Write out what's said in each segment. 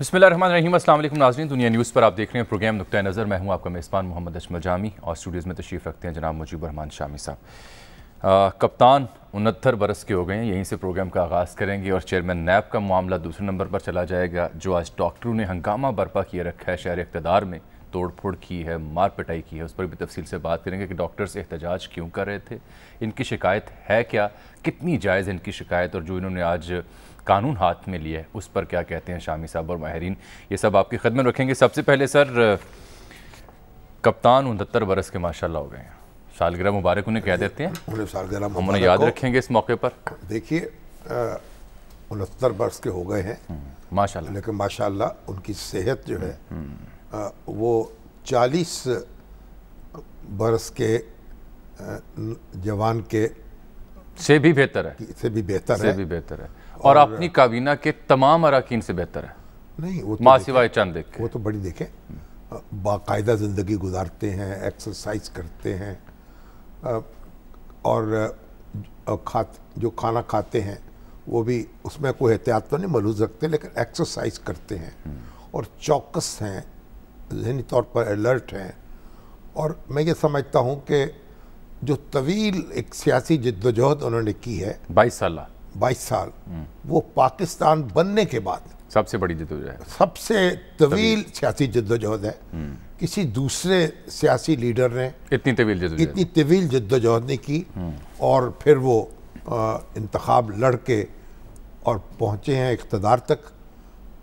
बिस्मिल्लाहिर्रहमानिर्रहीम। अस्सलाम वालेकुम नाज़रीन, दुनिया न्यूज़ पर आप देख रहे हैं प्रोग्राम नुक्ता नज़र। मैं हूं आपका मेज़बान मोहम्मद अजमल जामी और स्टूडियोज़ में तशरीफ़ रखते हैं जनाब मुजीबुर रहमान शामी साहब। कप्तान 69 बरस के हो गए हैं। यहीं से प्रोग्राम का आगाज़ करेंगे और चेयरमैन नैब का मामला दूसरे नंबर पर चला जाएगा, जो आज डॉक्टरों ने हंगामा बर्पा किए रखा है, शहर इक़्तिदार में तोड़ फोड़ की है, मार पिटाई की है। उस पर भी तफसील से बात करेंगे कि डॉक्टर्स एहतजाज क्यों कर रहे थे, इनकी शिकायत है क्या, कितनी जायज़ इनकी शिकायत, और जो इन्होंने आज कानून हाथ में लिया है उस पर क्या कहते हैं शामी साहब और माहिरीन। ये सब आपकी खिदमत रखेंगे। सबसे पहले सर, कप्तान 69 बरस के माशाल्लाह हो गए हैं, सालगिरह मुबारक उन्हें कह देते हैं, उन्हें सालगिरह हम उन्हें याद रखेंगे इस मौके पर। देखिए 69 बरस के हो गए हैं माशाल्लाह, लेकिन माशाल्लाह उनकी सेहत जो है वो 40 बरस के जवान के से भी बेहतर है, से भी बेहतर है और अपनी काबीना के तमाम अराकीन से बेहतर है। नहीं, वो माँ सिवाय चंद देख के, वो तो बड़ी देखें, बाकायदा ज़िंदगी गुजारते हैं, एक्सरसाइज करते हैं और जो खाना खाते हैं वो भी उसमें कोई एहतियात तो नहीं मलूज़ रखते, लेकिन एक्सरसाइज करते हैं और चौकस हैं, ज़हनी तौर पर अलर्ट हैं। और मैं ये समझता हूँ कि जो तवील एक सियासी जिद्दोजहद उन्होंने की है 22 साल, वो पाकिस्तान बनने के बाद सबसे बड़ी जिद्दोजहद, सबसे तवील सियासी जिद्दोजहद है। किसी दूसरे सियासी लीडर ने इतनी तवील जिद्दोजहद नहीं की और फिर वो इंतखाब लड़ के और पहुँचे हैं इक़्तिदार तक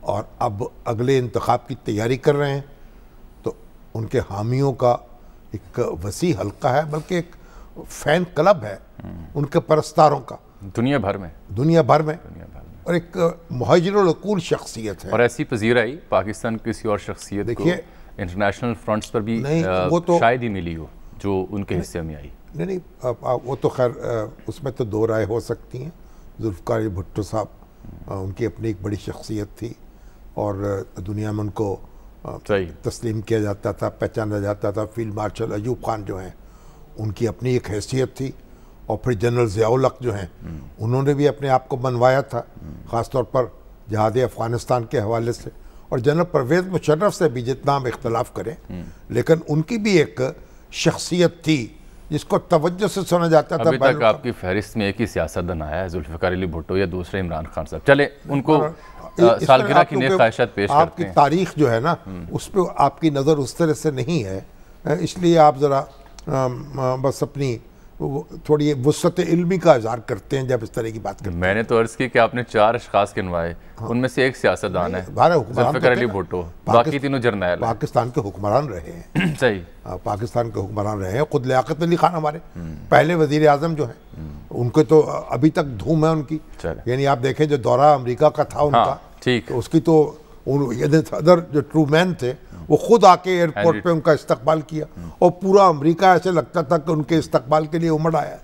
और अब अगले इंतखाब की तैयारी कर रहे हैं। तो उनके हामियों का एक वसी हल्का है, बल्कि एक फैन क्लब है उनके परस्तारों का दुनिया भर में और एक मुहाजिरुल अक़ूल शख्सियत है। और ऐसी पजीर आई पाकिस्तान किसी और शख्सियत देखिए इंटरनेशनल फ्रंट्स पर भी वो तो शायद ही मिली हो जो उनके हिस्से में आई। नहीं, वो तो खैर उसमें तो दो राय हो सकती हैं। जुल्फ़िकार भुट्टो साहब, उनकी अपनी एक बड़ी शख्सियत थी और दुनिया में उनको तस्लीम किया जाता था, पहचाना जाता था। फील्ड मार्शल अयूब खान जो हैं उनकी अपनी एक हैसियत थी, और फिर जनरल ज़ियाउल हक़ जो हैं उन्होंने भी अपने आप को बनवाया था, ख़ास तौर पर जहाद अफ़गानिस्तान के हवाले से। और जनरल परवेज़ मुशर्रफ से भी जितना हम इख्तलाफ करें, लेकिन उनकी भी एक शख्सियत थी जिसको तवज्जो से सुना जाता था। अभी तक आपकी फहरिस्त में एक ही सियासतदान आया है, जुल्फ़िकार अली भुट्टो या दूसरे इमरान खान साहब। चले उनको सालगिरह की नेक ख्वाहिशात पेश करते हैं। आपकी तारीख जो है ना, उस पर आपकी नज़र उस तरह से नहीं है, इसलिए आप ज़रा बस अपनी थोड़ी वुसअत इल्मी का इज़हार करते हैं जब इस तरह की बात करते हैं। मैंने तो अर्ज़ की कि आपने 4 अशख़ास गिनवाए, उनमें से एक सियासतदान है जुल्फ़िकार अली भुट्टो, बाकी तीनों जर्नैल पाकिस्तान के हुक्मरान रहे हैं। सही, पाकिस्तान के हुक्मरान रहे हैं। खुद लियाकत अली खान हमारे पहले वज़ीर आज़म जो हैं, उनके तो अभी तक धूम है उनकी। यानी आप देखें जो दौरा अमेरिका का था उनका, ठीक, तो उसकी तो सदर जो ट्रूमैन थे वो खुद आके एयरपोर्ट पे उनका इस्तकबाल किया और पूरा अमेरिका ऐसे लगता था कि उनके इस्तकबाल के लिए उमड़ आया।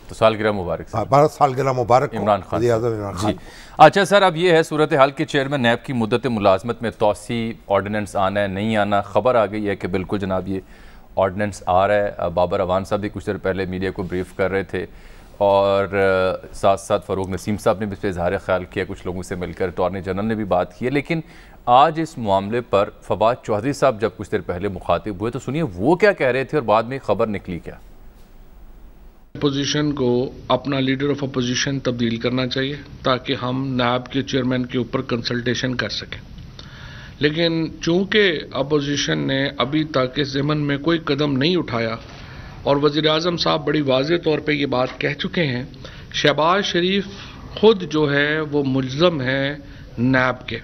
तो सालगिरह मुबारक, सालगिरह मुबारक इमरान खान। अच्छा सर, अब ये है सूरत हाल कि चेयरमैन नैब की मुद्दत मुलाजमत में तोसी ऑर्डिनेंस आना है नहीं आना। खबर आ गई है कि बिल्कुल जनाब ये ऑर्डिनेंस आ रहा है। बाबर अवान साहब भी कुछ देर पहले मीडिया को ब्रीफ कर रहे थे और साथ साथ फ़रूक नसीम साहब ने भी इस पर इज़हार ख्याल किया, कुछ लोगों से मिलकर अटॉर्नी जनरल ने भी बात की है। लेकिन आज इस मामले पर फवाद चौधरी साहब जब कुछ देर पहले मुखातिब हुए तो सुनिए वो क्या कह रहे थे और बाद में खबर निकली क्या। अपोजिशन को अपना लीडर ऑफ अपोजिशन तब्दील करना चाहिए ताकि हम नैब के चेयरमैन के ऊपर कंसल्टेशन कर सकें, लेकिन चूंकि अपोजिशन ने अभी तक इस ज़मन में कोई कदम नहीं उठाया और वज़ीर आज़म साहब बड़ी वाज़ेह तौर पे ये बात कह चुके हैं, शहबाज शरीफ खुद जो है वो मुल्ज़म है नैब के,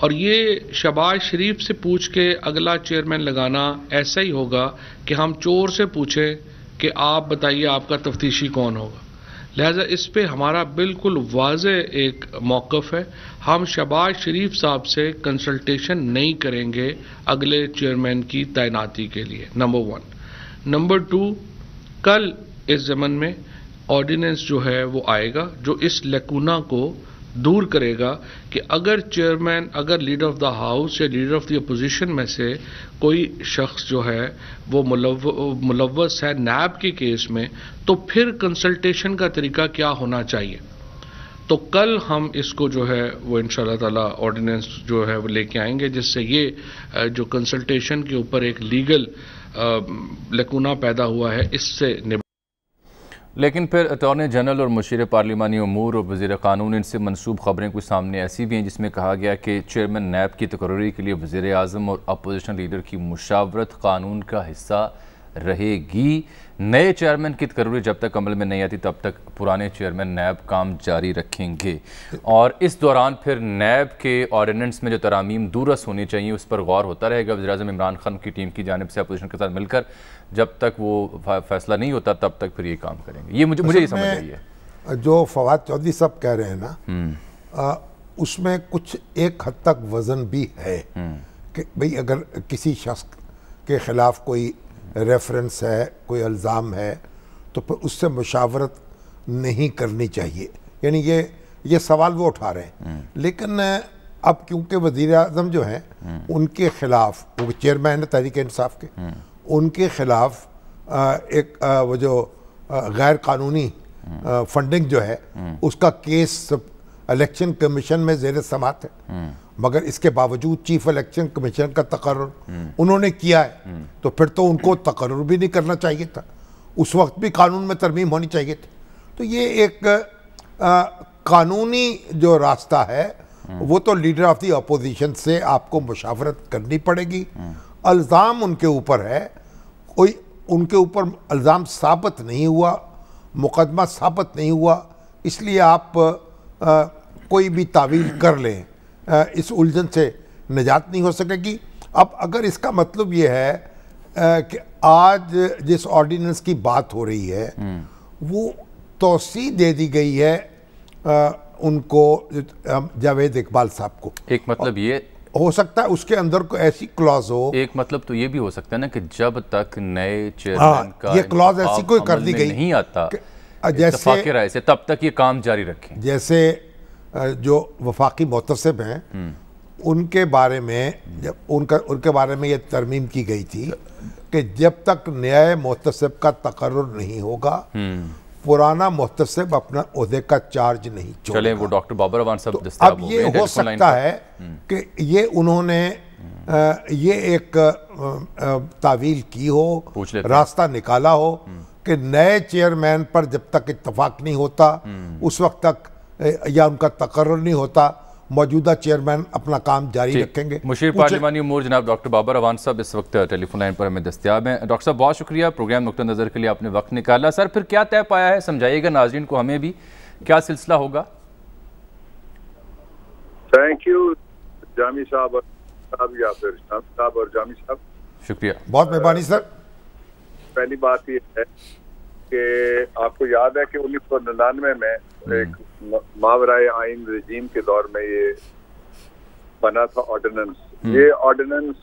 और ये शहबाज शरीफ से पूछ के अगला चेयरमैन लगाना ऐसा ही होगा कि हम चोर से पूछें कि आप बताइए आपका तफ्तीशी कौन होगा। लिहाजा इस पे हमारा बिल्कुल वाज़ेह एक मौक़िफ़ है, हम शहबाज शरीफ साहब से कंसल्टेशन नहीं करेंगे अगले चेयरमैन की तैनाती के लिए, नंबर 1। नंबर 2, कल इस ज़मन में ऑर्डिनेंस जो है वो आएगा जो इस लकूना को दूर करेगा कि अगर चेयरमैन, अगर लीडर ऑफ द हाउस या लीडर ऑफ द अपोजिशन में से कोई शख्स जो है वो मुलव्वस है नैब के केस में, तो फिर कंसल्टेशन का तरीका क्या होना चाहिए। तो कल हम इसको जो है वो इंशाल्लाह ताला ऑर्डिनेंस जो है वो लेके आएंगे, जिससे ये जो कंसल्टेशन के ऊपर एक लीगल लकूना पैदा हुआ है इससे लेकिन फिर अटॉर्नी जनरल और मुशीर पार्लिमानी अमूर और वज़ीर क़ानून इनसे मनसूब खबरें कुछ सामने ऐसी भी हैं जिसमें कहा गया कि चेयरमैन नैब की तकर्री के लिए वज़ीर आज़म और अपोजिशन लीडर की मुशावरत कानून का हिस्सा रहेगी। नए चेयरमैन की तकर्री जब तक अमल में नहीं आती तब तक पुराने चेयरमैन नैब काम जारी रखेंगे और इस दौरान फिर नैब के ऑर्डिनेंस में जो तरामीम दुरुस्त होनी चाहिए उस पर गौर होता रहेगा। वज़ीर-ए-आज़म इमरान खान की टीम की जानिब से अपोजिशन के साथ मिलकर जब तक वो फैसला नहीं होता तब तक फिर ये काम करेंगे। ये मुझे ये समझ आई है। जो फवाद चौधरी साहब कह रहे हैं ना, उसमें कुछ एक हद तक वजन भी है कि भाई अगर किसी शख्स के खिलाफ कोई रेफरेंस है, कोई इल्ज़ाम है, तो फिर उससे मुशावरत नहीं करनी चाहिए, यानी ये सवाल वो उठा रहे हैं। लेकिन अब क्योंकि वज़ीर आज़म जो हैं उनके खिलाफ, वो चेयरमैन है तहरीक इंसाफ के, उनके खिलाफ एक वो जो गैर कानूनी फंडिंग जो है उसका केस इलेक्शन कमीशन में ज़ेर समात है, मगर इसके बावजूद चीफ इलेक्शन कमीशन का तकर्रुर उन्होंने किया है, तो फिर तो उनको तकर्रुर भी नहीं करना चाहिए था, उस वक्त भी कानून में तरमीम होनी चाहिए थी। तो ये एक कानूनी जो रास्ता है वो तो लीडर ऑफ द अपोजिशन से आपको मुशावरत करनी पड़ेगी। इल्ज़ाम उनके ऊपर है, कोई उनके ऊपर इल्ज़ाम साबित नहीं हुआ, मुकदमा साबित नहीं हुआ, इसलिए आप कोई भी तावील कर लें, इस उलझन से निजात नहीं हो सकेगी। अब अगर इसका मतलब ये है कि आज जिस ऑर्डिनेंस की बात हो रही है वो तौसी दे दी गई है उनको, जावेद इकबाल साहब को, एक मतलब ये हो सकता है उसके अंदर कोई ऐसी क्लॉज हो, एक मतलब तो ये भी हो सकता है ना कि जब तक नए चेयरमैन का ये क्लॉज ऐसी कोई कर दी गई नहीं आता जैसे राय से तब तक ये काम जारी रखें। जैसे जो वफाकी मोतसिब हैं उनके बारे में जब उनके बारे में ये तरमीम की गई थी कि जब तक नए मोतसिब का तकर्रुर नहीं होगा पुराना मोहतसिब अपना ओहदे का चार्ज नहीं छोड़ेगा। चलें वो डॉक्टर बाबर अवान साहब तो अब ये हो सकता है कि ये उन्होंने ये एक तावील की हो, रास्ता निकाला हो कि नए चेयरमैन पर जब तक इत्तफाक नहीं होता उस वक्त तक या उनका तकर्रुर नहीं होता मौजूदा चेयरमैन अपना काम जारी रखेंगे। मुशीर पार्लिमानी उमूर जनाब डॉक्टर बाबर अवान साहब इस वक्त टेलीफोन लाइन पर हमें दस्तयाब हैं। डॉक्टर साहब बहुत शुक्रिया प्रोग्राम नुक्ता नज़र के लिए आपने वक्त निकाला। सर फिर क्या तय पाया है, समझाइएगा नाज़रीन को, हमें भी क्या सिलसिला होगा। थैंक यू जामी साहब या फिर साहब और जामी साहब, शुक्रिया, बहुत मेहरबानी सर। पहली बात ये है कि आपको याद है कि 1999 में एक मावराए आइन रजीम के दौर में ये बना था ऑर्डिनेंस। ये ऑर्डिनेंस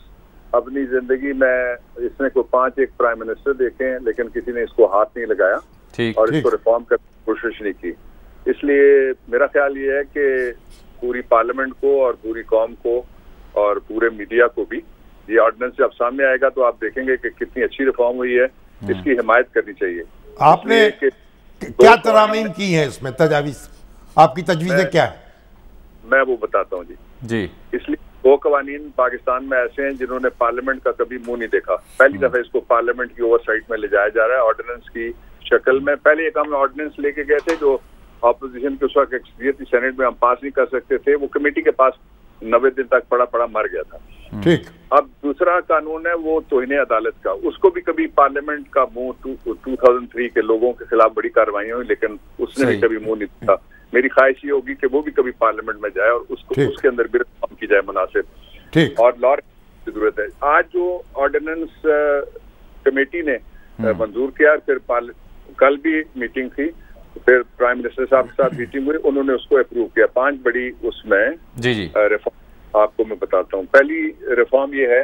अपनी जिंदगी में इसने को 5 एक प्राइम मिनिस्टर देखे हैं लेकिन किसी ने इसको हाथ नहीं लगाया और इसको रिफॉर्म करने की कोशिश नहीं की। इसलिए मेरा ख्याल ये है कि पूरी पार्लियामेंट को और पूरी कौम को और पूरे मीडिया को भी ये ऑर्डिनेंस जब सामने आएगा तो आप देखेंगे कि कितनी अच्छी रिफॉर्म हुई है, इसकी हिमायत करनी चाहिए। आपने क्या तरामीम की है इसमें, तजावीज आपकी तजवीज़ें क्या है? मैं वो बताता हूँ जी। इसलिए 2 कवानीन पाकिस्तान में ऐसे हैं जिन्होंने पार्लियामेंट का कभी मुंह नहीं देखा। पहली दफा इसको पार्लियामेंट की ओवरसाइट में ले जाया जा रहा है ऑर्डिनेंस की शक्ल में। पहले एक हम ऑर्डिनेंस लेके गए थे जो ऑपोजिशन के उस वक्त एक्सपीरियंस सेनेट में हम पास नहीं कर सकते थे, वो कमेटी के पास 90 दिन तक पड़ा मर गया था। ठीक। अब दूसरा कानून है वो तौहीन अदालत का, उसको भी कभी पार्लियामेंट का मुंह 2003 के लोगों के खिलाफ बड़ी कार्रवाई हुई लेकिन उसने भी कभी मुंह नहीं दिया। मेरी ख्वाहिश ये होगी कि वो भी कभी पार्लियामेंट में जाए और उसको उसके अंदर भी रिफॉर्म की जाए मुनासिब। ठीक। और लॉ की जरूरत है। आज जो ऑर्डिनेंस कमेटी ने मंजूर किया, फिर कल भी मीटिंग थी, फिर प्राइम मिनिस्टर साहब के साथ मीटिंग हुई, उन्होंने उसको अप्रूव किया। 5 बड़ी उसमें रिफॉर्म आपको मैं बताता हूँ। पहली रिफॉर्म ये है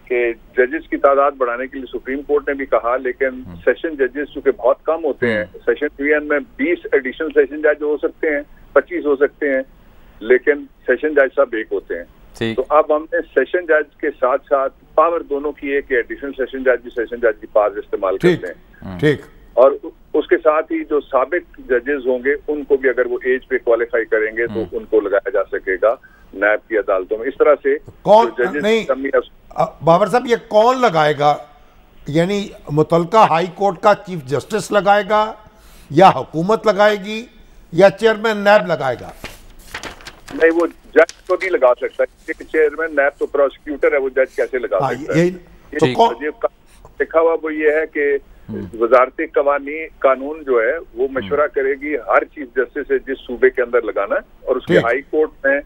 कि जजेस की तादाद बढ़ाने के लिए सुप्रीम कोर्ट ने भी कहा, लेकिन सेशन जजेस चूंकि बहुत कम होते हैं, सेशन डिवीजन में 20 एडिशनल सेशन जज हो सकते हैं, 25 हो सकते हैं, लेकिन सेशन जज साहब 1 होते हैं। तो अब हमने सेशन जज के साथ साथ पावर दोनों की एक एडिशनल सेशन जज भी सेशन जज की पावर इस्तेमाल करते हैं। ठीक। और उसके साथ ही जो साबिक जजेस होंगे उनको भी अगर वो एज पे क्वालिफाई करेंगे तो उनको लगाया जा सकेगा नैब की अदालतों में। इस तरह से कौन नहीं बाबर साहब, ये कौन लगाएगा? यानी मुतलका हाई कोर्ट का चीफ जस्टिस लगाएगा या हुकूमत लगाएगी या चेयरमैन नैब लगाएगा? नहीं, वो जज तो नहीं लगा सकता, चेयरमैन नैब तो प्रोसिक्यूटर है, वो जज कैसे लगा सकता है? तो लिखा हुआ वो ये है कि वजारत कानून जो है वो मशवरा करेगी हर चीफ जस्टिस से जिस सूबे के अंदर लगाना है, और उसके हाई कोर्ट में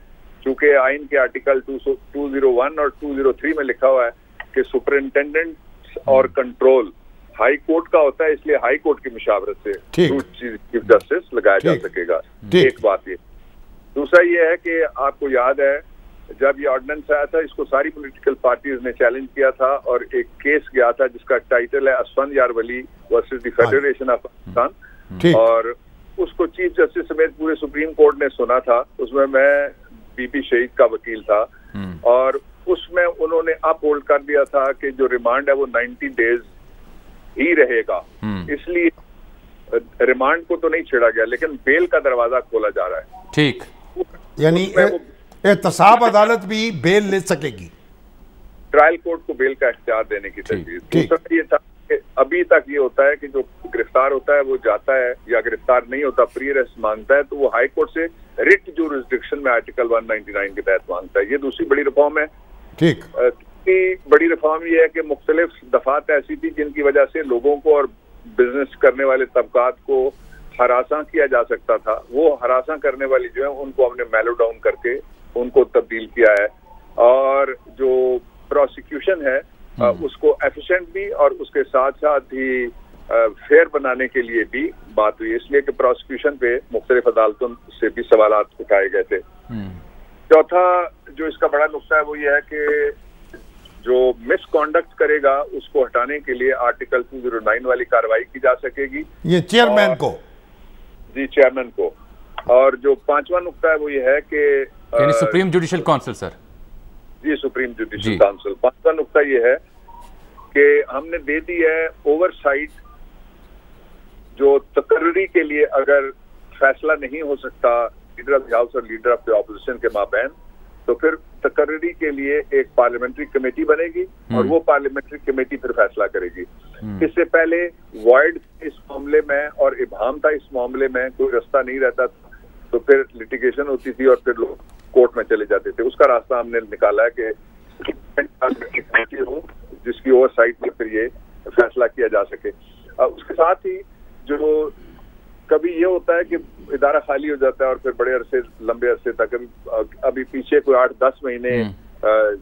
चूंकि आइन के आर्टिकल 201 और 203 में लिखा हुआ है कि सुपरिंटेंडेंट और कंट्रोल हाई कोर्ट का होता है, इसलिए हाई कोर्ट की मुशावरत से चीफ जस्टिस लगाया जा सकेगा। एक बात ये। दूसरा ये है कि आपको याद है जब ये ऑर्डिनेंस आया था, इसको सारी पॉलिटिकल पार्टीज ने चैलेंज किया था और एक केस गया था जिसका टाइटल है Asfandyar Wali versus the federation of Pakistan, और उसको चीफ जस्टिस समेत पूरे सुप्रीम कोर्ट ने सुना था। उसमें मैं बीबी शहीद का वकील था और उसमें उन्होंने अप होल्ड कर दिया था कि जो रिमांड है वो 90 डेज ही रहेगा, इसलिए रिमांड को तो नहीं छेड़ा गया लेकिन बेल का दरवाजा खोला जा रहा है। ठीक, यानी एहतसाब अदालत भी बेल ले सकेगी, ट्रायल कोर्ट को बेल का इख्तियार देने की तजवीज़। दूसरा ये था कि अभी तक ये होता है कि जो गिरफ्तार होता है वो जाता है या गिरफ्तार नहीं होता प्री अरेस्ट मांगता है तो वो हाई कोर्ट से रिट जुरिसडिक्शन में आर्टिकल 199 के तहत मांगता है। ये दूसरी बड़ी रिफॉर्म है। ठीक, बड़ी रिफॉर्म ये है कि मुख्तलिफ दफात ऐसी थी जिनकी वजह से लोगों को और बिजनेस करने वाले तबकात को हरासा किया जा सकता था, वो हरासा करने वाली जो है उनको हमने मेलो डाउन करके उनको तब्दील किया है, और जो प्रोसिक्यूशन है उसको एफिशिएंट भी और उसके साथ साथ ही फेयर बनाने के लिए भी बात हुई, इसलिए कि प्रोसिक्यूशन पे मुख्तलिफ अदालतों से भी सवालात उठाए गए थे। चौथा जो इसका बड़ा नुक्ता है वो ये है कि जो मिसकॉन्डक्ट करेगा उसको हटाने के लिए आर्टिकल 209 वाली कार्रवाई की जा सकेगी, ये चेयरमैन को, जी चेयरमैन को। और जो पांचवा नुक्ता है वो ये है कि सुप्रीम जुडिशियल काउंसिल, सर जी सुप्रीम जुडिशियल काउंसिल। पांचवा नुक्ता ये है कि हमने दे दी है ओवरसाइट, जो तकर्री के लिए अगर फैसला नहीं हो सकता लीडर ऑफ द हाउस और लीडर ऑफ द ऑपोजिशन के माबैन, तो फिर तकर्री के लिए एक पार्लियामेंट्री कमेटी बनेगी और वो पार्लियामेंट्री कमेटी फिर फैसला करेगी। इससे पहले वॉइड इस मामले में और इबाम था इस मामले में, कोई रास्ता नहीं रहता था, तो फिर लिटिगेशन होती थी और फिर लोग कोर्ट में चले जाते थे। उसका रास्ता हमने निकाला है कि कमेटी हो जिसकी ओवरसाइट में फिर ये फैसला किया जा सके। उसके साथ ही जो कभी ये होता है कि इदारा खाली हो जाता है और फिर बड़े अरसे लंबे अरसे तक, अभी पीछे कोई 8-10 महीने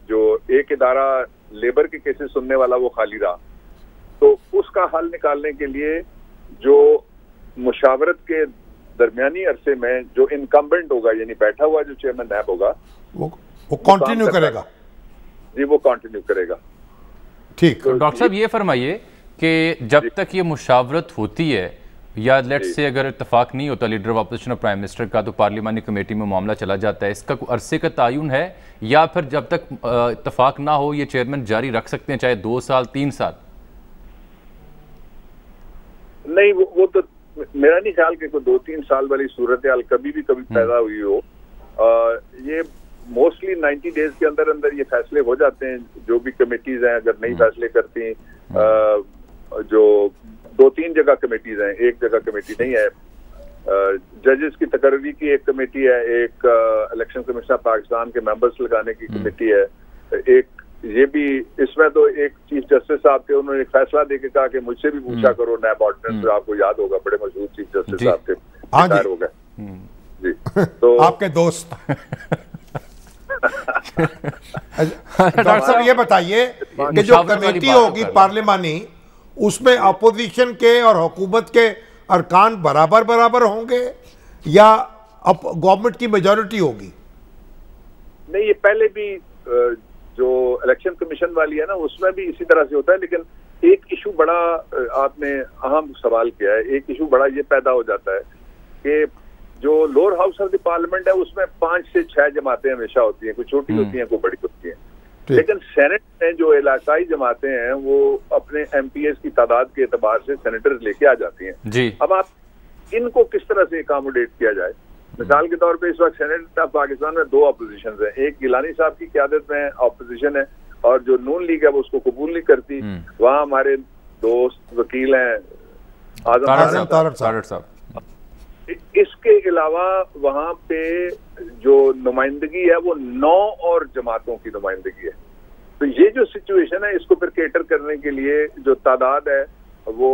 जो एक इदारा लेबर के केसेस सुनने वाला वो खाली रहा, तो उसका हल निकालने के लिए जो मुशावरत के दरमियानी अरसे में जो इनकम्बेंट होगा यानी बैठा हुआ जो चेयरमैन नैब होगा वो कंटिन्यू करेगा। जी वो कंटिन्यू करेगा। ठीक, तो डॉक्टर साहब ये फरमाइए कि जब तक ये मुशावरत होती है या लेट्स से अगर इत्तेफाक नहीं होता लीडर ऑफ अपोजिशन और प्राइम मिनिस्टर का तो पार्लियामानी कमेटी में मामला चला जाता है, इसका अरसे का तयन है या फिर जब तक इत्तेफाक ना हो ये चेयरमैन जारी रख सकते हैं चाहे 2 साल 3 साल? नहीं, वो तो मेरा नहीं ख्याल कि कोई 2-3 साल वाली सूरत हाल कभी पैदा हुई हो। ये मोस्टली 90 डेज के अंदर अंदर ये फैसले हो जाते हैं। जो भी कमेटीज हैं अगर नई फैसले करती हैं, जो 2-3 जगह कमेटीज हैं, एक जगह कमेटी नहीं है। जजेस की तकर्री की एक कमेटी है, एक इलेक्शन कमीशन ऑफ पाकिस्तान के मेंबर्स लगाने की कमेटी है, एक ये भी इसमें तो एक चीफ जस्टिस साहब थे, उन्होंने एक फैसला देके कहा कि मुझसे भी पूछा करो नैब ऑर्डिनेंस, आपको याद होगा बड़े मशहूर चीफ जस्टिस साहब थे, रिटायर हो गए जी, तो आपके दोस्त। डॉक्टर साहब ये बताइए कि जो कमेटी होगी पार्लियामानी उसमें अपोजिशन के और हुकूमत के अरकान बराबर होंगे या गवर्नमेंट की मेजॉरिटी होगी? नहीं, ये पहले भी जो इलेक्शन कमीशन वाली है ना उसमें भी इसी तरह से होता है, लेकिन एक इशू बड़ा आपने अहम सवाल किया है। एक इशू बड़ा ये पैदा हो जाता है कि जो lower house of the parliament है उसमें 5 से 6 जमातें हमेशा होती हैं, कोई छोटी होती हैं कोई बड़ी होती हैं। लेकिन सेनेट में जो इलाकाई जमातें हैं वो अपने MPs की तादाद के एतबार से सेनेटर्स लेके आ जाती हैं जी। अब आप इनको किस तरह से अकोमोडेट किया जाए? मिसाल के तौर पे इस वक्त सेनेट ऑफ पाकिस्तान में 2 अपोजिशन है, एक गिलानी साहब की क़यादत में अपोजिशन है और जो नून लीग है वो उसको कबूल नहीं करती। वहाँ हमारे दोस्त वकील हैं आजम तारड़ साहब। इसके अलावा वहाँ पे जो नुमाइंदगी है वो 9 और जमातों की नुमाइंदगी है। तो ये जो सिचुएशन है इसको फिर केटर करने के लिए जो तादाद है वो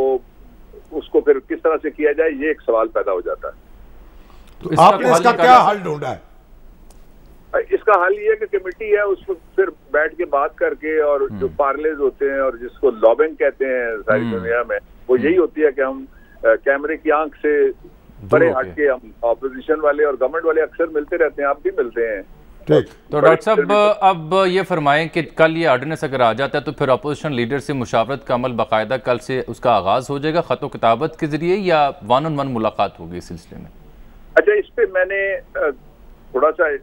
उसको फिर किस तरह से किया जाए, ये एक सवाल पैदा हो जाता है। तो आपने इसका क्या हल ढूंढा है? इसका हल ये है कि कमेटी है उसको फिर बैठ के बात करके और जो पार्लेज होते हैं और जिसको लॉबिंग कहते हैं सारी दुनिया में, वो यही होती है कि हम कैमरे की आंख से परे हट के हम ऑपोजिशन वाले और गवर्नमेंट वाले अक्सर मिलते रहते हैं, आप भी मिलते हैं। तो डॉक्टर साहब अब ये फरमाएं कि कल ये ऑर्डिनेंस अगर आ जाता है तो फिर अपोजिशन लीडर से मुशावरत का अमल बाकायदा कल से उसका आगाज हो जाएगा खत किताबत के जरिए या 1-on-1 मुलाकात होगी इस सिलसिले में? अच्छा, इस पे मैंने थोड़ा सा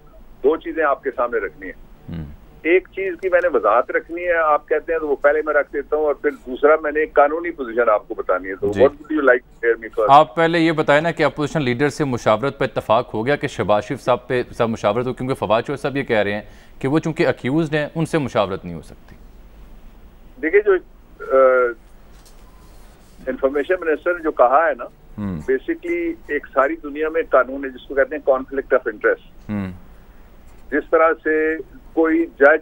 2 चीजें आपके सामने रखनी है। एक चीज की मैंने वजाहत रखनी है, आप कहते हैं तो वो पहले मैं रख देता हूँ, और फिर दूसरा मैंने एक कानूनी पोजीशन आपको बतानी है। तो what would you like to share me first? आप पहले ये बताएं ना कि अपोजिशन लीडर से मुशावरत पर इत्तफाक हो गया कि शहबाज शरीफ साहब पे सब मुशावरत हो, क्योंकि फवाद चौधरी साहब ये कह रहे हैं कि वो चूंकि अक्यूज्ड हैं उनसे मुशावरत नहीं हो सकती। देखिए, जो इंफॉर्मेशन मिनिस्टर ने जो कहा है ना, बेसिकली एक सारी दुनिया में कानून है जिसको कहते हैं कॉन्फ्लिक्ट ऑफ इंटरेस्ट। जिस तरह से कोई जज,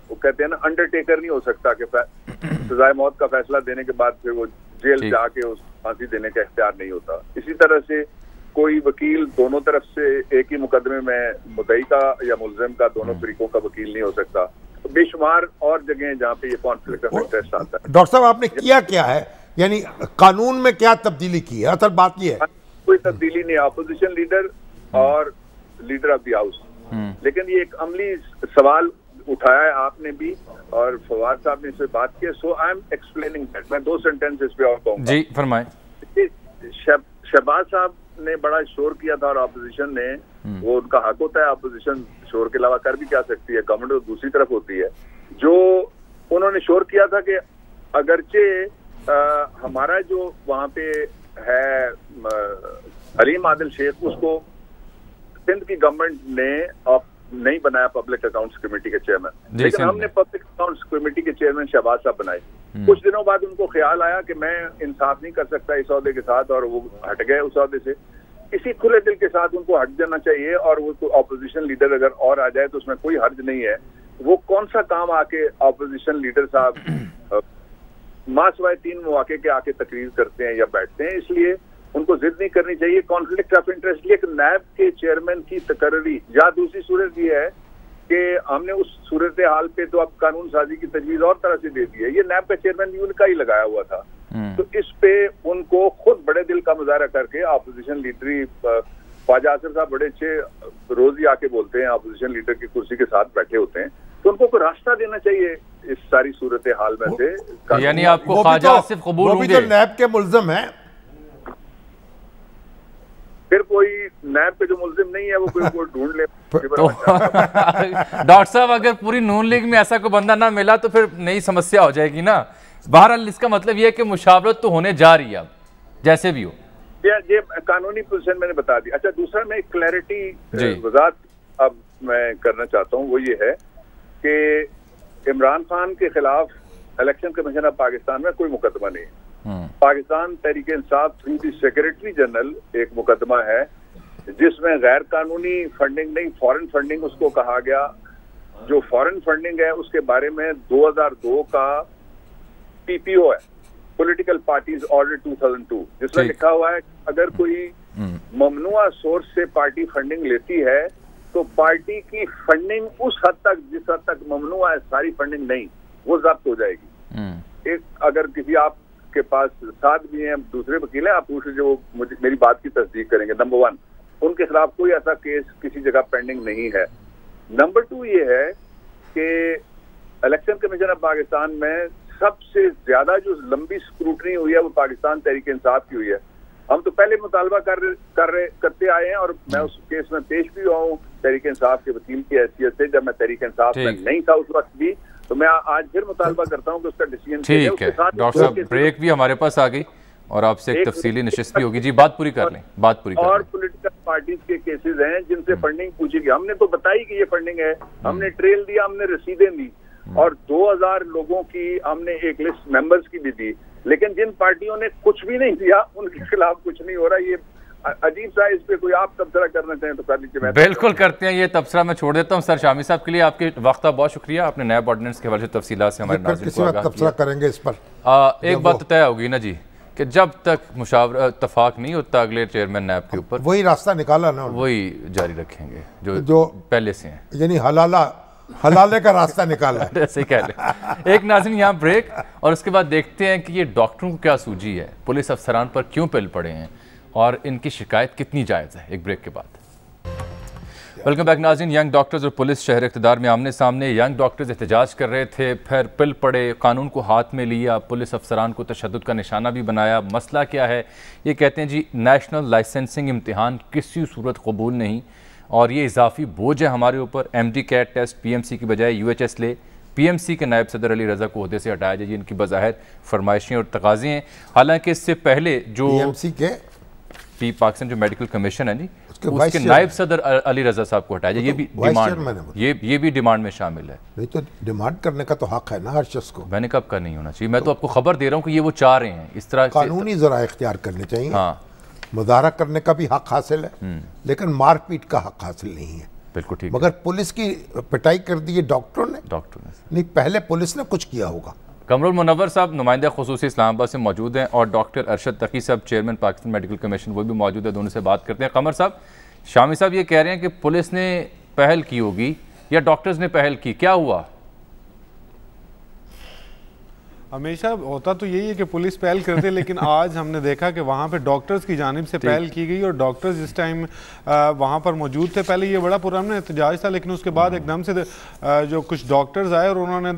वो कहते हैं ना, अंडरटेकर नहीं हो सकता कि सजाए मौत का फैसला देने के बाद फिर वो जेल जाके उस फांसी देने का इख्तियार नहीं होता। इसी तरह से कोई वकील दोनों तरफ से एक ही मुकदमे में मुद्दई का या मुलजिम का, दोनों तरीकों का वकील नहीं हो सकता। तो बेशुमार और जगह हैं जहाँ पे ये कॉन्फ्लिक्ट ऑफ इंटरेस्ट आता है। डॉक्टर साहब, आपने किया क्या है, यानी कानून में क्या तब्दीली की है? असल बात ये है कोई तब्दीली नहीं, अपोजिशन लीडर और लीडर ऑफ द हाउस। लेकिन ये एक अमली सवाल उठाया है आपने भी और फवाद साहब ने इस पे बात की, सो आई एम एक्सप्लेनिंग दैट। मैं 2 सेंटेंस इस पे और कहूंगा। जी फरमाएं। शहबाज साहब ने बड़ा शोर किया था और अपोजिशन ने, वो उनका हक होता है, अपोजिशन शोर के अलावा कर भी क्या सकती है, गवर्नमेंट तो दूसरी तरफ होती है। जो उन्होंने शोर किया था कि अगरचे हमारा जो वहाँ पे है हलीम आदिल शेख, उसको सिंध की गवर्नमेंट ने नहीं बनाया पब्लिक अकाउंट्स कमेटी के चेयरमैन, लेकिन हमने पब्लिक अकाउंट्स कमेटी के चेयरमैन शहबाज साहब बनाए। कुछ दिनों बाद उनको ख्याल आया कि मैं इंसाफ नहीं कर सकता इस ओहदे के साथ, और वो हट गए उस ओहदे से। इसी खुले दिल के साथ उनको हट जाना चाहिए, और वो ऑपोजिशन लीडर अगर और आ जाए तो उसमें कोई हर्ज नहीं है। वो कौन सा काम आके ऑपोजिशन लीडर साहब मासवाए 3 मौके के आके तकरीर करते हैं या बैठते हैं, इसलिए उनको जिद नहीं करनी चाहिए। कॉन्फ्लिक्ट ऑफ इंटरेस्ट लिए नैब के चेयरमैन की तकर्री, या दूसरी सूरत ये है कि हमने उस सूरत हाल पे तो अब कानून साजी की तजवीज और तरह से दे दी है। ये नैब का चेयरमैन भी उनका ही लगाया हुआ था। तो इस पे उनको खुद बड़े दिल का मुजाहरा करके अपोजिशन लीडरी, ख्वाजा आसिफ साहब बड़े अच्छे रोज ही आके बोलते हैं, अपोजिशन लीडर की कुर्सी के साथ बैठे होते हैं, तो उनको कोई रास्ता देना चाहिए इस सारी सूरत हाल में से। यानी आपको ख्वाजा आसिफ कबूल होंगे? वो भी तो नैब के मुल्जिम हैं। फिर कोई नैब पे जो मुल्जिम नहीं है वो कोई ढूंढ ले। तो डॉक्टर साहब, अगर पूरी नून लीग में ऐसा कोई बंदा ना मिला तो फिर नई समस्या हो जाएगी ना। बहरहाल इसका मतलब यह है कि मुशावरत तो होने जा रही है अब, जैसे भी हो। ये कानूनी पोजीशन मैंने बता दी। अच्छा, दूसरा मैं क्लैरिटी वजाहत अब मैं करना चाहता हूँ, वो ये है कि इमरान खान के खिलाफ इलेक्शन कमीशन ऑफ पाकिस्तान में कोई मुकदमा नहीं है। Pakistan Tehreek Insaf through the secretary general एक मुकदमा है जिसमें गैर कानूनी फंडिंग नहीं, फॉरेन फंडिंग उसको कहा गया। जो फॉरेन फंडिंग है उसके बारे में 2002 का PPO है, पॉलिटिकल पार्टीज ऑर्डर 2002, जिसमें लिखा हुआ है अगर कोई ममनुआ सोर्स से पार्टी फंडिंग लेती है तो पार्टी की फंडिंग उस हद तक जिस हद तक ममनुआ है, सारी फंडिंग नहीं, वो जब्त हो जाएगी। एक अगर किसी आपके पास साथ भी हैं दूसरे वकील हैं, आप पूछ लीजिए, वो मुझे मेरी बात की तस्दीक करेंगे। नंबर 1, उनके खिलाफ कोई ऐसा केस किसी जगह पेंडिंग नहीं है। नंबर 2 ये है कि इलेक्शन कमीशन ऑफ पाकिस्तान में सबसे ज्यादा जो लंबी स्क्रूटनी हुई है वो पाकिस्तान तहरीक इंसाफ की हुई है। हम तो पहले मुतालबा करते आए हैं और मैं उस केस में पेश भी हुआ हूँ तहरीक इंसाफ के वकील की हैसियत से, जब मैं तहरीक इंसाफ में नहीं था उस वक्त भी, तो मैं आज फिर मुतालबा करता हूँ कि उसका डिसीजन ठीक है। डॉक्टर साहब ब्रेक भी हमारे पास आ गई और आपसे एक तफसीली नशिस्त भी होगी। जी बात पूरी कर लें, बात पूरी कर लें। और पॉलिटिकल पार्टीज के केसेस हैं जिनसे फंडिंग पूछी गई, हमने तो बताई कि ये फंडिंग है, हमने ट्रेल दिया, हमने रसीदें दी और 2000 लोगों की हमने एक लिस्ट मेंबर्स की भी दी, लेकिन जिन पार्टियों ने कुछ भी नहीं दिया उनके खिलाफ कुछ नहीं हो रहा। ये अजीब सा, इस पे कोई आप तबसरा करना चाहें तो कर लीजिए। बिल्कुल करते हैं, ये तबसरा मैं छोड़ देता हूँ। सर शामी साहब के लिए आपके वक्त का बहुत शुक्रिया, आपने नैब ऑर्डिनेंस के हवाले से तफसीलात से हमारे नाज़रीन को आगाह तबसरा करेंगे इस पर। एक बात तय होगी ना जी कि जब तक मुशावरा इत्तफाक नहीं होता अगले चेयरमैन नैब के ऊपर, वही रास्ता निकाला ना, वही जारी रखेंगे जो पहले से हैं, यानी हलाले का रास्ता निकाला है। ऐसे ही कह लें। एक नाज़रीन यहाँ ब्रेक और उसके बाद देखते हैं कि ये डॉक्टरों को क्या सूझी है, पुलिस अफसरान पर क्यों पिल पड़े हैं और इनकी शिकायत कितनी जायज़ है। एक ब्रेक के बाद वेलकम बैक नाज़रीन। यंग डॉक्टर्स और पुलिस शहर इक़्तिदार में आमने सामने। यंग डॉक्टर्स एहतजाज कर रहे थे, फिर पिल पड़े, कानून को हाथ में लिया, पुलिस अफसरान को तशद्दुद का निशाना भी बनाया। मसला क्या है? ये कहते हैं जी नेशनल लाइसेंसिंग इम्तिहान किसी सूरत कबूल नहीं और ये इजाफी बोझ है हमारे ऊपर। MD कैट टेस्ट PMC की बजाय UHS ले, PMC के नायब सदर अली रज़ा को ओहदे से हटाया जाए। इनकी बज़ाहिर फरमाइशें और तकाज़े हैं। हालांकि इससे पहले जो PMC के पाकिस्तान जो मेडिकल कमीशन है जी, उसके नायब सदर अली रज़ा साहब को हटाया जाए, ये भी डिमांड, ये भी डिमांड में शामिल है। नहीं तो डिमांड करने का तो हक है ना हर शख्स को। मैंने कब का नहीं होना चाहिए, मैं तो आपको खबर दे रहा हूँ कि ये वो चाह रहे हैं इस तरह कानूनी ज़राए इख्तियार करने चाहिए। हाँ, मुजाहरा करने का भी हक हासिल है लेकिन मारपीट का हक हासिल नहीं है। बिल्कुल ठीक। मगर पुलिस की पिटाई कर दी है डॉक्टरों ने नहीं, पहले पुलिस ने कुछ किया होगा। कमरुल मुनव्वर साहब नुमाइंदा खुसूसी इस्लामाबाद से मौजूद हैं और डॉक्टर अरशद तकी साहब चेयरमैन पाकिस्तान मेडिकल कमीशन वो भी मौजूद है, दोनों से बात करते हैं। कमर साहब, शामी साहब ये कह रहे हैं कि पुलिस ने पहल की होगी या डॉक्टर्स ने पहल की, क्या हुआ? हमेशा होता तो यही है कि पुलिस पहल करते, लेकिन आज हमने देखा कि वहाँ पे डॉक्टर्स की जानिब से पहल की गई और डॉक्टर्स इस टाइम वहाँ पर मौजूद थे। पहले ये बड़ा पुराना एहतजाज था लेकिन उसके बाद एकदम से जो कुछ डॉक्टर्स आए और उन्होंने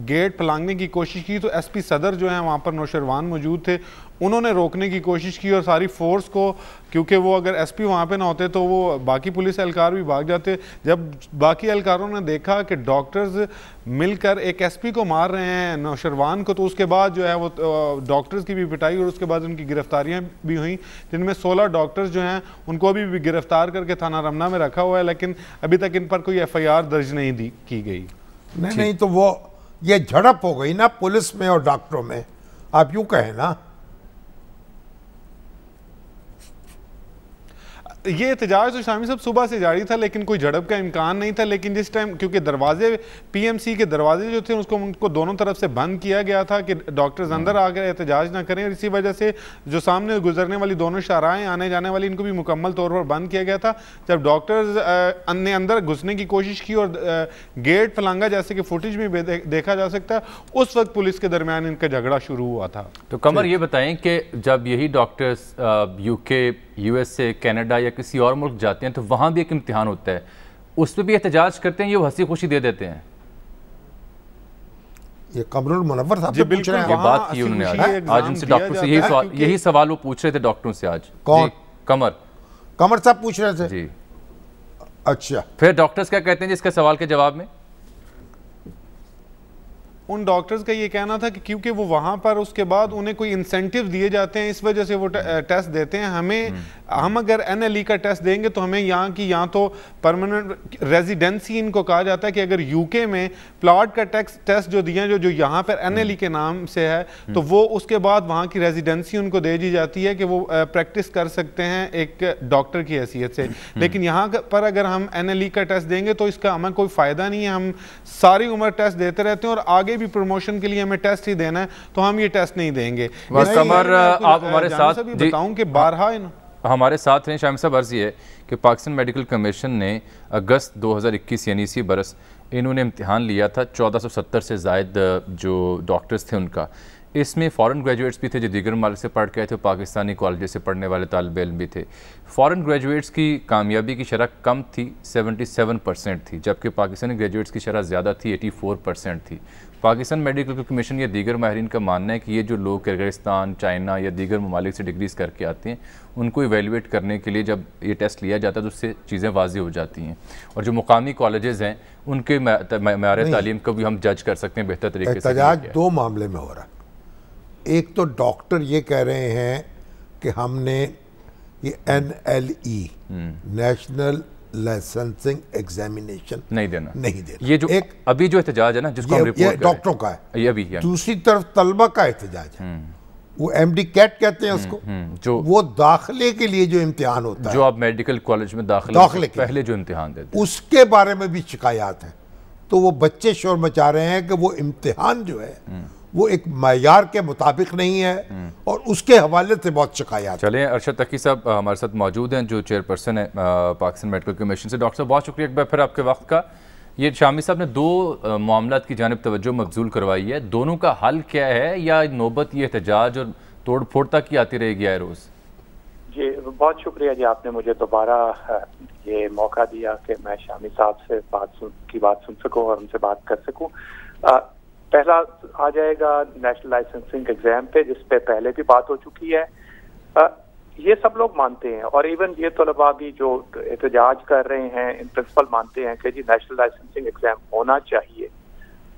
गेट फलांगने की कोशिश की, तो SP सदर जो हैं वहाँ पर नौशरवान मौजूद थे, उन्होंने रोकने की कोशिश की और सारी फोर्स को, क्योंकि वो अगर SP वहाँ पे ना होते तो वो बाकी पुलिस एहलकार भी भाग जाते। जब बाकी एहलकारों ने देखा कि डॉक्टर्स मिलकर एक SP को मार रहे हैं नौशरवान को, तो उसके बाद जो है वो डॉक्टर्स की भी पिटाई और उसके बाद उनकी गिरफ्तारियां भी हुई, जिनमें 16 डॉक्टर्स जो हैं उनको अभी भी गिरफ्तार करके थाना रमना में रखा हुआ है, लेकिन अभी तक इन पर कोई FIR दर्ज नहीं की गई। नहीं तो वो ये झड़प हो गई ना पुलिस में और डॉक्टरों में, आप यूं कहें ना। ये एहतजाज तो शामी साहब सुबह से जारी था लेकिन कोई झड़प का इम्कान नहीं था, लेकिन जिस टाइम क्योंकि दरवाजे PMC के दरवाजे जो थे उनको दोनों तरफ से बंद किया गया था कि डॉक्टर्स अंदर आकर एहतजाज ना करें, और इसी वजह से जो सामने गुजरने वाली दोनों शाहराहें आने जाने वाली इनको भी मुकम्मल तौर पर बंद किया गया था। जब डॉक्टर्स ने अंदर घुसने की कोशिश की और गेट फलांगा, जैसे कि फुटेज में देखा जा सकता है, उस वक्त पुलिस के दरमियान इनका झगड़ा शुरू हुआ था। तो कमर ये बताएं कि जब यही डॉक्टर्स UK, USA, कनाडा या किसी और मुल्क जाते हैं तो वहां भी एक इम्तिहान होता है, उस पर भी एहतजाज करते हैं, ये हंसी खुशी दे देते हैं? ये कमरुल मुनव्वर साहब से पूछ रहे हैं, ये बात की उन्होंने आज उनसे डॉक्टर से यही सवाल वो पूछ रहे थे डॉक्टरों से आज। कौन? कमर साहब पूछ रहे थे जी। अच्छा, फिर डॉक्टर्स क्या कहते हैं जिसके सवाल के जवाब में? उन डॉक्टर्स का ये कहना था कि क्योंकि वो वहाँ पर उसके बाद उन्हें कोई इंसेंटिव दिए जाते हैं, इस वजह से वो टेस्ट देते हैं। हम अगर NLE का टेस्ट देंगे तो हमें यहाँ तो परमानेंट रेजिडेंसी इनको कहा जाता है कि अगर UK में प्लॉट का टेस्ट जो दिए जो यहाँ पर NLE के नाम से है तो वो उसके बाद वहाँ की रेजिडेंसी उनको दे दी जाती है कि वो प्रैक्टिस कर सकते हैं एक डॉक्टर की हैसियत से। लेकिन यहाँ पर अगर हम NLE का टेस्ट देंगे तो इसका हमें कोई फ़ायदा नहीं है, हम सारी उम्र टेस्ट देते रहते हैं और आगे भी प्रमोशन के लिए हमें टेस्ट ही देना है तो हम ये टेस्ट नहीं देंगे। कमर आप हमारे साथ बताऊं कि बारहा हमारे साथ हैं शाम साहब। अर्ज़ ये है कि पाकिस्तान मेडिकल कमीशन ने अगस्त 2021 यानी इसी बरस इन्होंने इम्तिहान लिया था 1470 से ज़ायद जो डॉक्टर्स थे उनका। इसमें फ़ॉरेन ग्रेजुएट्स भी थे जो दीगर ममालिक से पढ़ के आए थे, पाकिस्तानी कॉलेज से पढ़ने वाले तालिब इल्म भी थे। फ़ॉरेन ग्रेजुएट्स की कामयाबी की शरह कम थी, 77% थी, जबकि पाकिस्तानी ग्रेजुएट्स की शरह ज़्यादा थी, 84% थी। पाकिस्तान मेडिकल कमीशन या दीगर माहिरीन का मानना है कि ये जो लोग किर्गिस्तान, चाइना या दीगर ममालिक से डिग्रीज़ करके आते हैं, उनको इवेलुएट करने के लिए जब ये टेस्ट लिया जाता है तो उससे चीज़ें वाज़ी हो जाती हैं, और जो मुकामी कॉलेजेस हैं उनके मयार तालीम को भी हम जज कर सकते हैं बेहतर तरीके से। एहतजाज दो मामले में हो रहा है। एक तो डॉक्टर ये कह रहे हैं कि हमने ये NLE नेशनल लाइसेंसिंग एग्जामिनेशन नहीं देना। ये जो एक अभी जो एहतजाज है ना, जिसको हम रिपोर्ट डॉक्टरों का है, ये अभी दूसरी तरफ तलबा का एहतजाज है, वो MD कैट कहते हैं उसको, जो वो दाखिले के लिए जो इम्तिहान होता है, जो आप मेडिकल कॉलेज में दाखिले के पहले जो इम्तिहान देते हैं, उसके बारे में भी शिकायत है। तो वो बच्चे शोर मचा रहे हैं कि वो इम्तिहान जो है वो एक मायार के मुताबिक नहीं है, और उसके हवाले से बहुत शिकायत। चलें, अरशद तकी साहब हमारे साथ मौजूद हैं, जो चेयरपर्सन है पाकिस्तान मेडिकल कमीशन से। डॉक्टर साहब बहुत शुक्रिया एक बार फिर आपके वक्त का। ये शामी साहब ने दो मामलात की जानिब तवज्जो मबजूल करवाई है, दोनों का हल क्या है, या नौबत ये एहतजाज और तोड़ फोड़ तक की आती रहेगी आए रोज़? जी बहुत शुक्रिया जी, आपने मुझे दोबारा ये मौका दिया कि मैं शामी साहब से बात सुन सकूं और उनसे बात कर सकूं। पहला आ जाएगा नेशनल लाइसेंसिंग एग्जाम पे, जिस पे पहले भी बात हो चुकी है। ये सब लोग मानते हैं, और इवन ये तलबा भी जो एहतजाज कर रहे हैं इन प्रिंसिपल मानते हैं कि जी नेशनल लाइसेंसिंग एग्जाम होना चाहिए,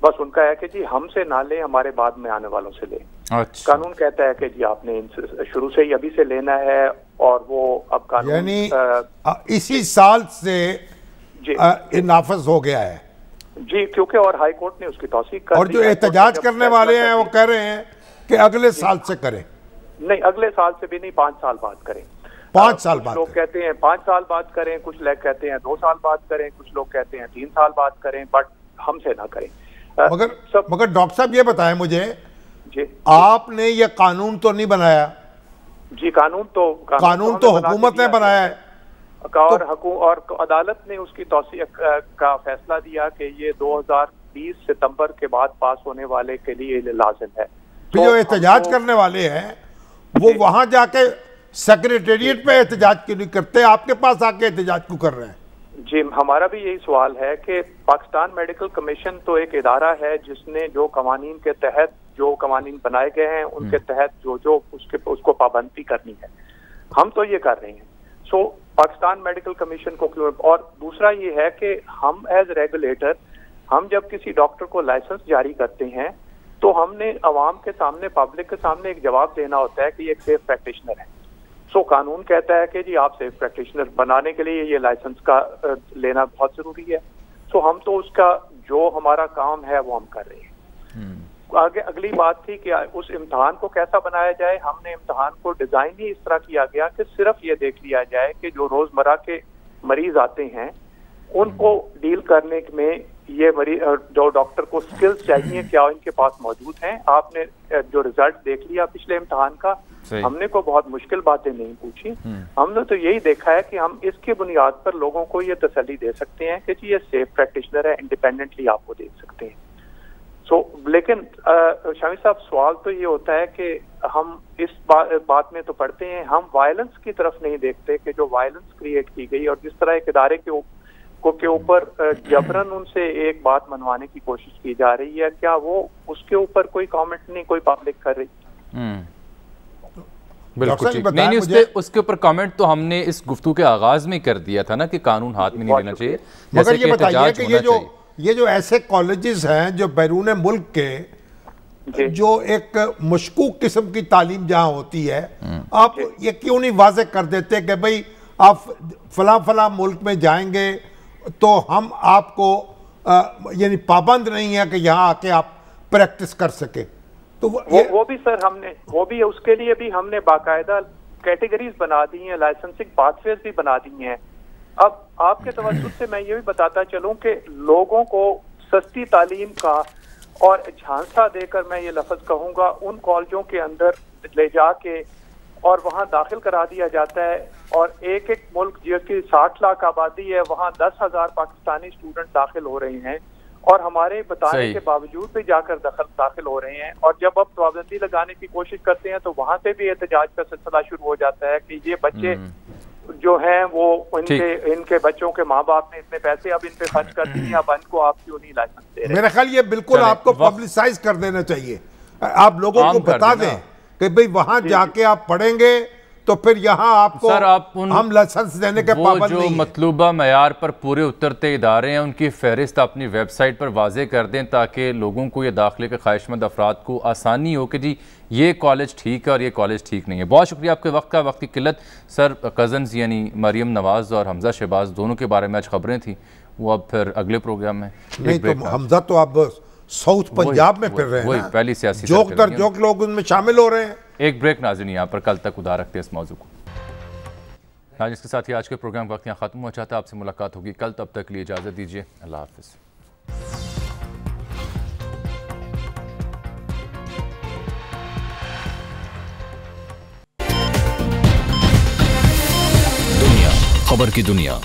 बस उनका है कि जी हमसे ना ले, हमारे बाद में आने वालों से ले। अच्छा। कानून कहता है कि जी आपने शुरू से ही अभी से लेना है, और वो अब कानून यानी इसी साल से नाफज हो गया है जी, क्योंकि और हाई कोर्ट ने उसकी तौसीक कर दी। और जो एहतजाज करने वाले हैं वो कह रहे हैं कि अगले साल से करें। नहीं, अगले साल से भी नहीं, 5 साल बाद करें। 5 साल बाद लोग कहते हैं 5 साल बाद करें, कुछ लोग कहते हैं 2 साल बाद करें, कुछ लोग कहते हैं 3 साल बाद करें, बट हमसे ना करें। मगर डॉक्टर साहब ये बताएं मुझे जी, आपने ये कानून तो नहीं बनाया? जी कानून तो हुकूमत ने बनाया है, और अदालत ने उसकी तौसीक का फैसला दिया कि ये 2020 सितंबर के बाद पास होने वाले के लिए लाजिम है। तो जो एहतजाज करने वाले हैं वो वहां जाके सेक्रेटेरिएट पे एहतजाज क्यों नहीं करते, आपके पास आके एहतजाज क्यों कर रहे हैं? जी हमारा भी यही सवाल है कि पाकिस्तान मेडिकल कमीशन तो एक इदारा है जिसने जो कवानीन के तहत जो कवानीन बनाए गए हैं उनके तहत जो उसको पाबंदी करनी है, हम तो ये कर रहे हैं। सो पाकिस्तान मेडिकल कमीशन को क्यों? और दूसरा ये है कि हम एज रेगुलेटर, हम जब किसी डॉक्टर को लाइसेंस जारी करते हैं तो हमने अवाम के सामने, पब्लिक के सामने एक जवाब देना होता है कि ये एक सेफ प्रैक्टिशनर है। सो कानून कहता है कि जी आप सेफ प्रैक्टिशनर बनाने के लिए ये लाइसेंस का लेना बहुत जरूरी है। सो हम तो उसका जो हमारा काम है वो हम कर रहे हैं। आगे अगली बात थी कि उस इम्तहान को कैसा बनाया जाए। हमने इम्तहान को डिजाइन ही इस तरह किया गया कि सिर्फ ये देख लिया जाए कि जो रोजमर्रा के मरीज आते हैं उनको डील करने में ये मरीज, जो डॉक्टर को स्किल्स चाहिए क्या इनके पास मौजूद हैं। आपने जो रिजल्ट देख लिया पिछले इम्तहान का, हमने को बहुत मुश्किल बातें नहीं पूछी। हमने तो यही देखा है कि हम इसकी बुनियाद पर लोगों को ये तसल्ली दे सकते हैं कि जी ये सेफ प्रैक्टिशनर है, इंडिपेंडेंटली आपको देख सकते हैं। लेकिन शामी साहब सवाल तो ये होता है कि हम इस बात में तो पढ़ते हैं, हम वायलेंस की तरफ नहीं देखते कि जो वायलेंस क्रिएट की गई और जिस तरह एक इदारे के ऊपर जबरन उनसे एक बात मनवाने की कोशिश की जा रही है, क्या वो उसके ऊपर कोई कमेंट नहीं कोई पब्लिक कर रही? बिल्कुल नहीं, उसके ऊपर कमेंट तो हमने इस गुफ्तगू के आगाज में कर दिया था ना कि कानून हाथ में नहीं लेना चाहिए। मगर ये बताइए कि ये जो ऐसे कॉलेजेस हैं जो बैरून मुल्क के जो एक मशकूक किस्म की तालीम जहां होती है, आप ये क्यों नहीं वाज़ेह कर देते कि भाई आप फला मुल्क में जाएंगे तो हम आपको यानी पाबंद नहीं है कि यहाँ आके आप प्रैक्टिस कर सके? तो वो भी सर हमने उसके लिए भी हमने बाकायदा कैटेगरीज बना दी हैं, लाइसेंसिंग पाथवेज भी बना दी हैं। अब आपके तवज्जुह से मैं ये भी बताता चलूं कि लोगों को सस्ती तालीम का और झांसा देकर मैं ये लफ्ज कहूंगा उन कॉलेजों के अंदर ले जाके और वहां दाखिल करा दिया जाता है, और एक मुल्क जिसकी 60 लाख आबादी है वहां 10,000 पाकिस्तानी स्टूडेंट दाखिल हो रहे हैं और हमारे बताने के बावजूद भी जाकर दाखिल हो रहे हैं। और जब अब पाबंदी लगाने की कोशिश करते हैं तो वहां से भी एहतजाज का सिलसिला शुरू हो जाता है कि ये बच्चे जो हैं वो इनके बच्चों के माँ बाप ने इतने पैसे अब इन पे खर्च कर दिए, अब इनको आप क्यों नहीं लाइसेंस दे रहे? मेरा ख्याल ये बिल्कुल आपको पब्लिसाइज कर देना चाहिए, आप लोगों को बता दें कि भाई वहां जाके आप पढ़ेंगे तो फिर यहाँ आपको हम लाइसेंस देने के पाबंद नहीं है। जो मतलूबा मयार पर पूरे उतरते इदारे हैं उनकी फहरिस्त अपनी वेबसाइट पर वाजे कर दें ताकि लोगों को ये दाखिले के ख्वाहिशमंद अफराद को आसानी हो कि जी ये कॉलेज ठीक है और ये कॉलेज ठीक नहीं है। बहुत शुक्रिया आपके वक्त का, वक्त की किल्लत। सर, कज़न्स यानी मरियम नवाज़ और हमजा शहबाज दोनों के बारे में आज खबरें थी, वो अब फिर अगले प्रोग्राम में नहीं, तो हमजा तो अब साउथ पंजाब में फिर रहे हैं, वही पहली सियासी जोक दर जोक लोग उनमें शामिल हो रहे हैं। एक ब्रेक नाज़रीन, यहाँ पर कल तक उधार रखते हैं इस मौजू को। आज इसके साथ ही आज के प्रोग्राम वक्त यहाँ खत्म हो जाता है। आपसे मुलाकात होगी कल, तब तक के लिए इजाज़त दीजिए। अल्लाह हाफ़िज़। दुनिया खबर की दुनिया।